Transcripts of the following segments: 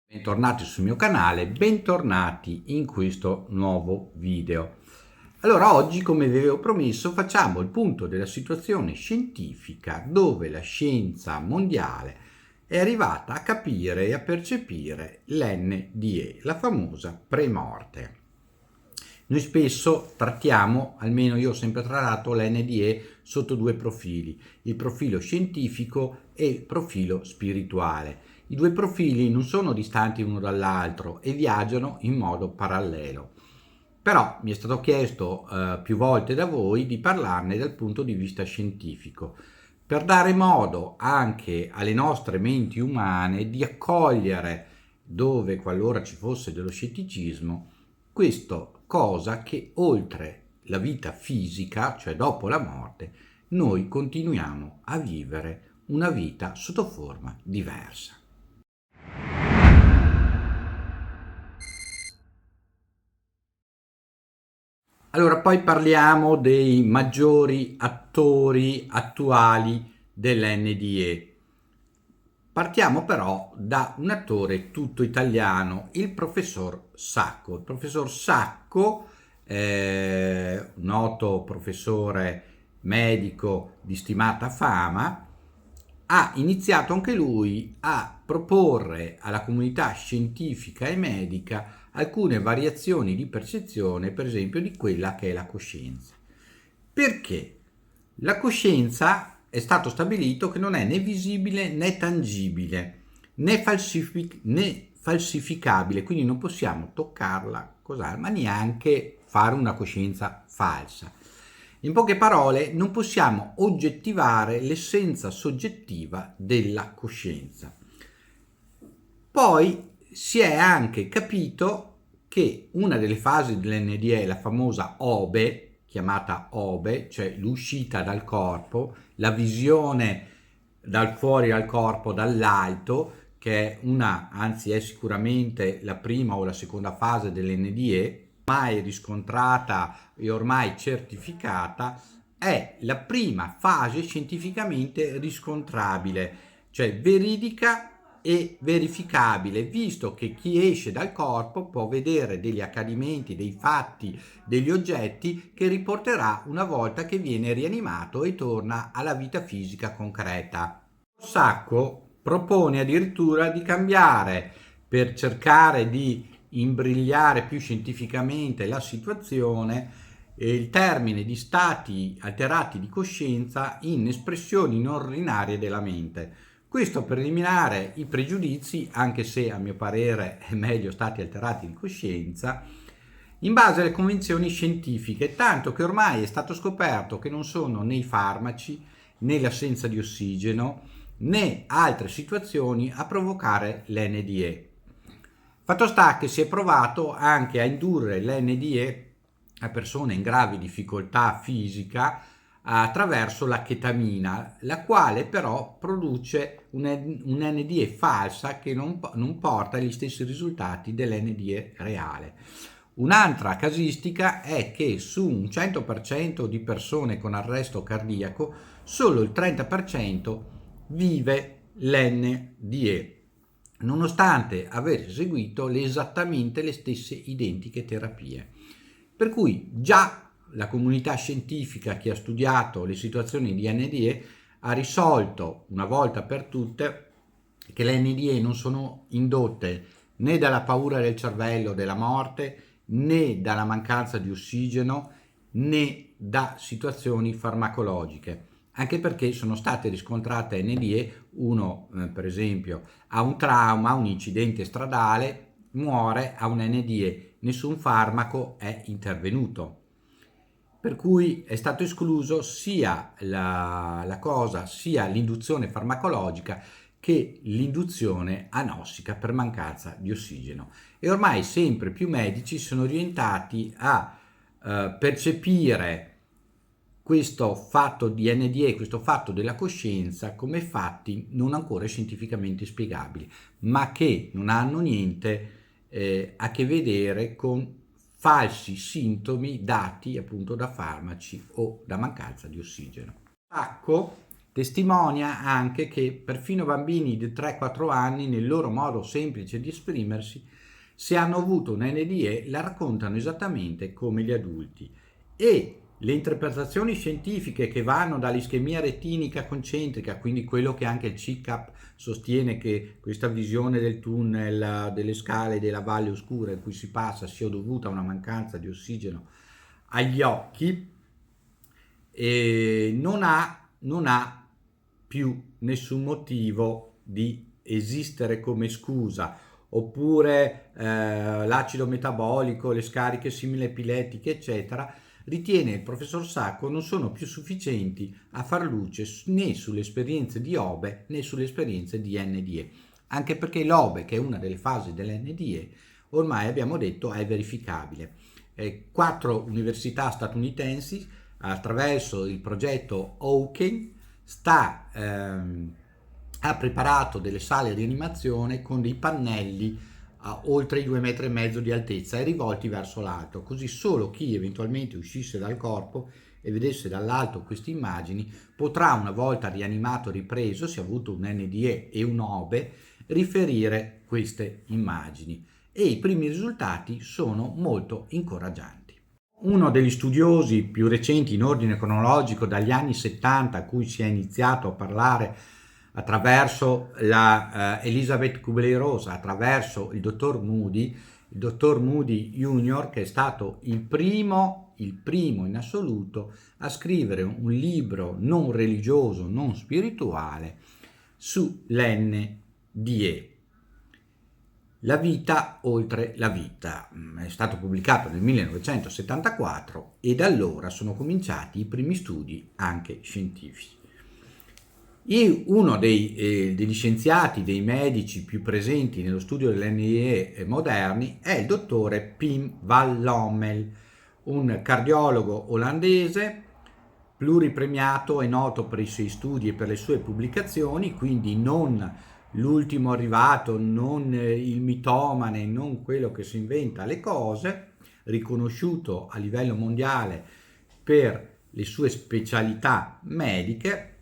Bentornati sul mio canale, bentornati in questo nuovo video. Allora, oggi, come vi avevo promesso, facciamo il punto della situazione scientifica dove la scienza mondiale è arrivata a capire e a percepire l'NDE, la famosa premorte. Noi spesso trattiamo, almeno io ho sempre trattato l'NDE sotto due profili, il profilo scientifico e il profilo spirituale. I due profili non sono distanti uno dall'altro e viaggiano in modo parallelo. Però mi è stato chiesto più volte da voi di parlarne dal punto di vista scientifico, per dare modo anche alle nostre menti umane di accogliere, dove qualora ci fosse dello scetticismo, questa cosa che oltre la vita fisica, cioè dopo la morte, noi continuiamo a vivere una vita sotto forma diversa. Allora, poi parliamo dei maggiori attori attuali dell'NDE. Partiamo però da un attore tutto italiano, il professor Sacco. Il professor Sacco, noto professore medico di stimata fama, ha iniziato anche lui a proporre alla comunità scientifica e medica alcune variazioni di percezione, per esempio, di quella che è la coscienza. Perché? La coscienza è stato stabilito che non è né visibile né tangibile né falsificabile, quindi non possiamo toccarla, ma neanche fare una coscienza falsa. In poche parole, non possiamo oggettivare l'essenza soggettiva della coscienza. Poi si è anche capito che una delle fasi dell'NDE è la famosa OBE, chiamata OBE, cioè l'uscita dal corpo, la visione dal fuori dal corpo, dall'alto, che è anzi è sicuramente la prima o la seconda fase dell'NDE, ormai riscontrata e ormai certificata, è la prima fase scientificamente riscontrabile, cioè veridica e verificabile, visto che chi esce dal corpo può vedere degli accadimenti, dei fatti, degli oggetti che riporterà una volta che viene rianimato e torna alla vita fisica concreta. Sacco propone addirittura di cambiare, per cercare di imbrigliare più scientificamente la situazione, il termine di stati alterati di coscienza in espressioni non ordinarie della mente. Questo per eliminare i pregiudizi, anche se a mio parere è meglio stati alterati di coscienza, in base alle convenzioni scientifiche, tanto che ormai è stato scoperto che non sono né i farmaci, né l'assenza di ossigeno, né altre situazioni a provocare l'NDE. Fatto sta che si è provato anche a indurre l'NDE a persone in gravi difficoltà fisica attraverso la chetamina, la quale però produce un NDE falsa che non porta gli stessi risultati dell'NDE reale. Un'altra casistica è che su un 100% di persone con arresto cardiaco, solo il 30% vive l'NDE, nonostante aver eseguito esattamente le stesse identiche terapie. Per cui già la comunità scientifica che ha studiato le situazioni di NDE ha risolto una volta per tutte che le NDE non sono indotte né dalla paura del cervello della morte, né dalla mancanza di ossigeno, né da situazioni farmacologiche, anche perché sono state riscontrate NDE, uno per esempio ha un trauma, un incidente stradale, muore, ha un NDE, nessun farmaco è intervenuto. Per cui è stato escluso sia sia l'induzione farmacologica che l'induzione anossica per mancanza di ossigeno. E ormai sempre più medici sono orientati a percepire questo fatto di NDE, questo fatto della coscienza, come fatti non ancora scientificamente spiegabili, ma che non hanno niente a che vedere con falsi sintomi dati appunto da farmaci o da mancanza di ossigeno. Sacco testimonia anche che perfino bambini di 3-4 anni, nel loro modo semplice di esprimersi, se hanno avuto un NDE la raccontano esattamente come gli adulti. E le interpretazioni scientifiche che vanno dall'ischemia retinica concentrica, quindi quello che anche il CICAP sostiene, che questa visione del tunnel, delle scale della valle oscura in cui si passa sia dovuta a una mancanza di ossigeno agli occhi, non ha più nessun motivo di esistere come scusa. Oppure l'acido metabolico, le scariche simile-epiletiche, eccetera, ritiene il professor Sacco non sono più sufficienti a far luce né sulle esperienze di Obe né sulle esperienze di NDE, anche perché l'Obe, che è una delle fasi dell'NDE, ormai abbiamo detto è verificabile. 4 università statunitensi, attraverso il progetto Hawking, ha preparato delle sale di rianimazione con dei pannelli oltre i 2,5 metri di altezza e rivolti verso l'alto, così solo chi eventualmente uscisse dal corpo e vedesse dall'alto queste immagini potrà, una volta rianimato e ripreso, se ha avuto un NDE e un OBE, riferire queste immagini, e i primi risultati sono molto incoraggianti. Uno degli studiosi più recenti in ordine cronologico dagli anni 70, a cui si è iniziato a parlare attraverso la Elizabeth Kubler-Ross, attraverso il dottor Moody Junior, che è stato il primo in assoluto a scrivere un libro non religioso, non spirituale, sull'NDE. La vita oltre la vita. È stato pubblicato nel 1974 e da allora sono cominciati i primi studi anche scientifici. Uno degli scienziati, dei medici più presenti nello studio dell'NDE moderni è il dottore Pim van Lommel, un cardiologo olandese pluripremiato e noto per i suoi studi e per le sue pubblicazioni, quindi non l'ultimo arrivato, non il mitomane, non quello che si inventa le cose, riconosciuto a livello mondiale per le sue specialità mediche.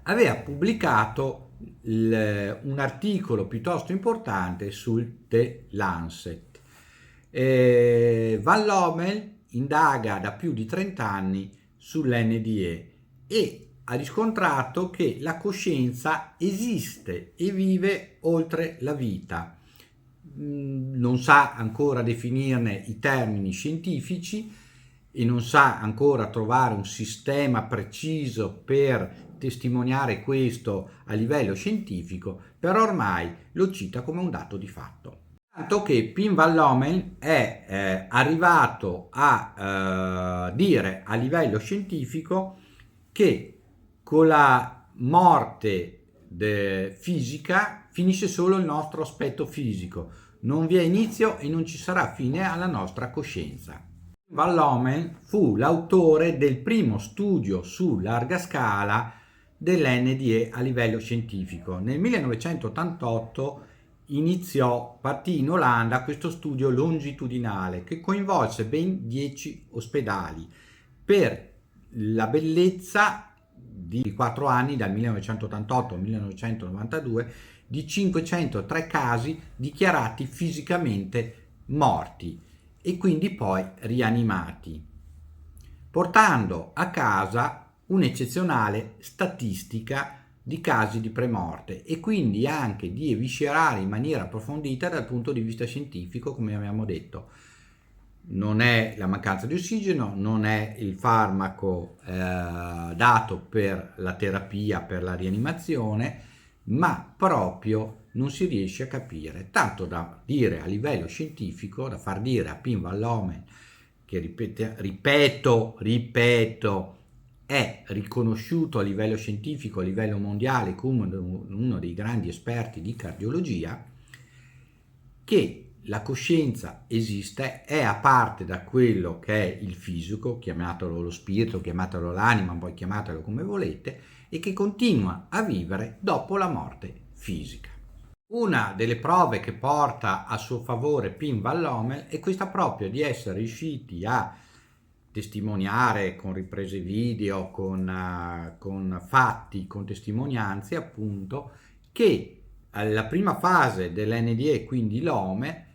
Aveva pubblicato un articolo piuttosto importante sul The Lancet. Van Lommel indaga da più di 30 anni sull'NDE e ha riscontrato che la coscienza esiste e vive oltre la vita. Non sa ancora definirne i termini scientifici e non sa ancora trovare un sistema preciso per testimoniare questo a livello scientifico, però ormai lo cita come un dato di fatto. Tanto che Pim van Lommel è arrivato a dire a livello scientifico che con la morte fisica finisce solo il nostro aspetto fisico, non vi è inizio e non ci sarà fine alla nostra coscienza. Van Lommel fu l'autore del primo studio su larga scala dell'NDE a livello scientifico. Nel 1988 partì in Olanda questo studio longitudinale che coinvolse ben 10 ospedali per la bellezza di 4 anni, dal 1988 al 1992, di 503 casi dichiarati fisicamente morti e quindi poi rianimati, portando a casa un'eccezionale statistica di casi di premorte e quindi anche di eviscerare in maniera approfondita dal punto di vista scientifico, come abbiamo detto. Non è la mancanza di ossigeno, non è il farmaco dato per la terapia, per la rianimazione, ma proprio non si riesce a capire, tanto da dire a livello scientifico, da far dire a Pim van Lommel, che ripeto, è riconosciuto a livello scientifico, a livello mondiale, come uno dei grandi esperti di cardiologia, che la coscienza esiste, è a parte da quello che è il fisico, chiamatelo lo spirito, chiamatelo l'anima, poi chiamatelo come volete, e che continua a vivere dopo la morte fisica. Una delle prove che porta a suo favore Pim van Lommel è questa proprio di essere riusciti a testimoniare con riprese video, con fatti, con testimonianze appunto, che la prima fase dell'NDE, quindi l'OBE,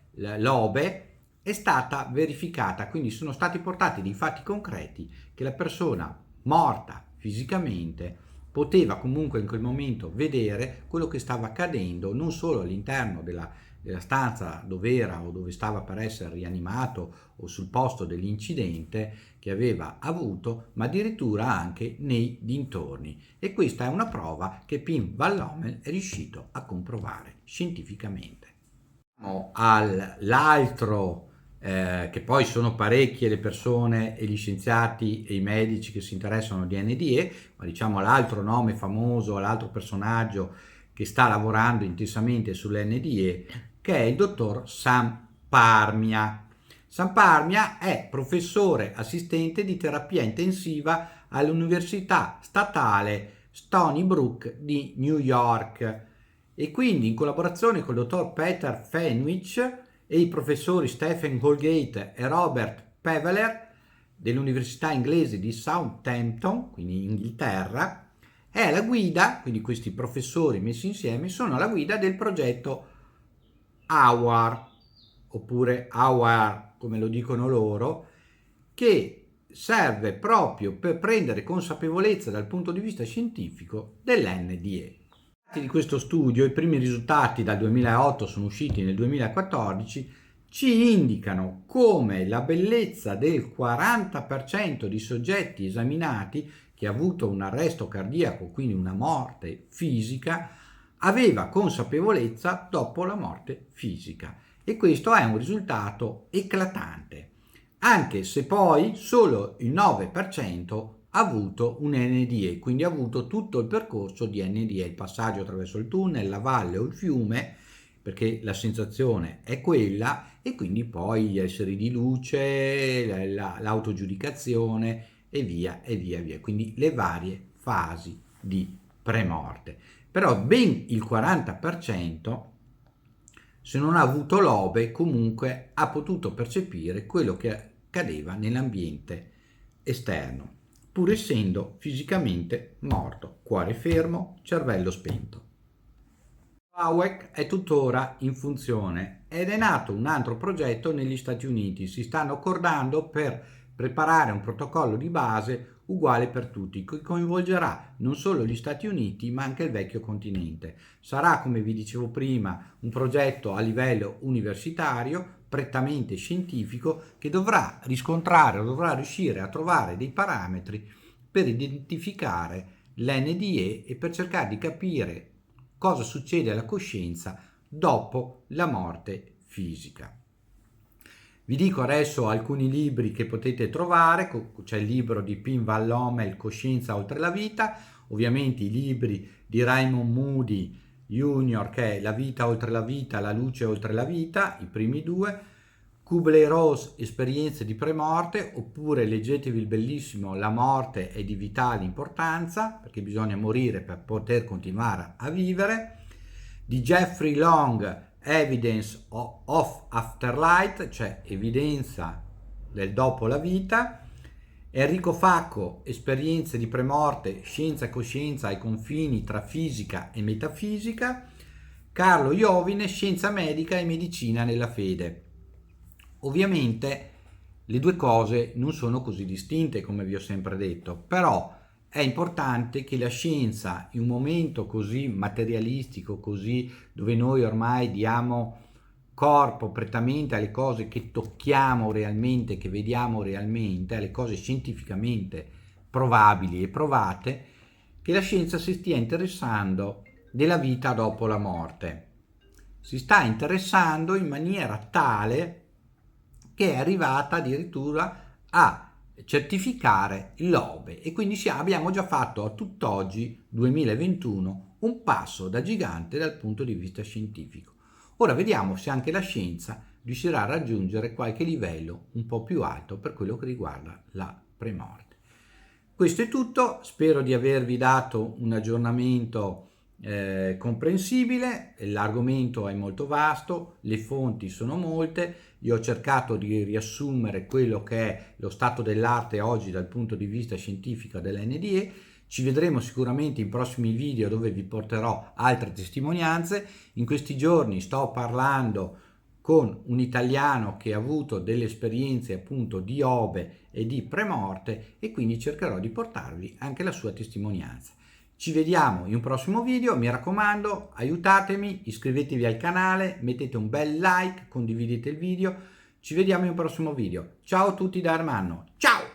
è stata verificata, quindi sono stati portati dei fatti concreti che la persona morta fisicamente poteva comunque in quel momento vedere quello che stava accadendo non solo all'interno della stanza dove era o dove stava per essere rianimato o sul posto dell'incidente che aveva avuto, ma addirittura anche nei dintorni. E questa è una prova che Pim Van Lommel è riuscito a comprovare scientificamente. All'altro, che poi sono parecchie le persone e gli scienziati e i medici che si interessano di NDE, ma diciamo l'altro nome famoso, l'altro personaggio che sta lavorando intensamente sull'NDE, che è il dottor Sam Parmia. Sam Parmia è professore assistente di terapia intensiva all'Università Statale Stony Brook di New York e quindi in collaborazione con il dottor Peter Fenwick e i professori Stephen Holgate e Robert Peveler dell'Università inglese di Southampton, quindi in Inghilterra, è alla guida, quindi questi professori messi insieme sono alla guida del progetto AWAR, oppure AWAR come lo dicono loro, che serve proprio per prendere consapevolezza dal punto di vista scientifico dell'NDE. Di questo studio, i primi risultati dal 2008 sono usciti nel 2014, ci indicano come la bellezza del 40% di soggetti esaminati che ha avuto un arresto cardiaco, quindi una morte fisica, aveva consapevolezza dopo la morte fisica. E questo è un risultato eclatante, anche se poi solo il 9% ha avuto un NDE, quindi ha avuto tutto il percorso di NDE, il passaggio attraverso il tunnel, la valle o il fiume, perché la sensazione è quella, e quindi poi gli esseri di luce, l'autogiudicazione e via e via via, quindi le varie fasi di premorte. Però ben il 40%, se non ha avuto l'OBE, comunque ha potuto percepire quello che accadeva nell'ambiente esterno, pur essendo fisicamente morto, cuore fermo, cervello spento. AWAC è tuttora in funzione ed è nato un altro progetto negli Stati Uniti. Si stanno accordando per preparare un protocollo di base uguale per tutti, che coinvolgerà non solo gli Stati Uniti ma anche il vecchio continente. Sarà, come vi dicevo prima, un progetto a livello universitario, prettamente scientifico, che dovrà riscontrare o dovrà riuscire a trovare dei parametri per identificare l'NDE e per cercare di capire cosa succede alla coscienza dopo la morte fisica. Vi dico adesso alcuni libri che potete trovare. C'è il libro di Pim Van Lommel, Coscienza oltre la vita, ovviamente i libri di Raymond Moody Jr., che è La vita oltre la vita, La luce oltre la vita, i primi due, Kubler-Ross, Esperienze di premorte, oppure leggetevi il bellissimo La morte è di vitale importanza, perché bisogna morire per poter continuare a vivere, di Jeffrey Long, Evidence of Afterlife, cioè evidenza del dopo la vita, Enrico Facco, Esperienze di premorte, scienza e coscienza ai confini tra fisica e metafisica, Carlo Iovine, Scienza medica e medicina nella fede. Ovviamente le due cose non sono così distinte, come vi ho sempre detto, però è importante che la scienza, in un momento così materialistico, così dove noi ormai diamo corpo prettamente alle cose che tocchiamo realmente, che vediamo realmente, alle cose scientificamente probabili e provate, che la scienza si stia interessando della vita dopo la morte. Si sta interessando in maniera tale che è arrivata addirittura a certificare l'OBE, e quindi abbiamo già fatto a tutt'oggi 2021 un passo da gigante dal punto di vista scientifico. Ora vediamo se anche la scienza riuscirà a raggiungere qualche livello un po' più alto per quello che riguarda la premorte. Questo è tutto, spero di avervi dato un aggiornamento comprensibile. L'argomento è molto vasto, le fonti sono molte, io ho cercato di riassumere quello che è lo stato dell'arte oggi dal punto di vista scientifico dell'NDE. Ci vedremo sicuramente in prossimi video dove vi porterò altre testimonianze. In questi giorni sto parlando con un italiano che ha avuto delle esperienze appunto di OBE e di premorte, e quindi cercherò di portarvi anche la sua testimonianza. Ci vediamo in un prossimo video, mi raccomando, aiutatemi, iscrivetevi al canale, mettete un bel like, condividete il video, ci vediamo in un prossimo video. Ciao a tutti da Ermanno, ciao!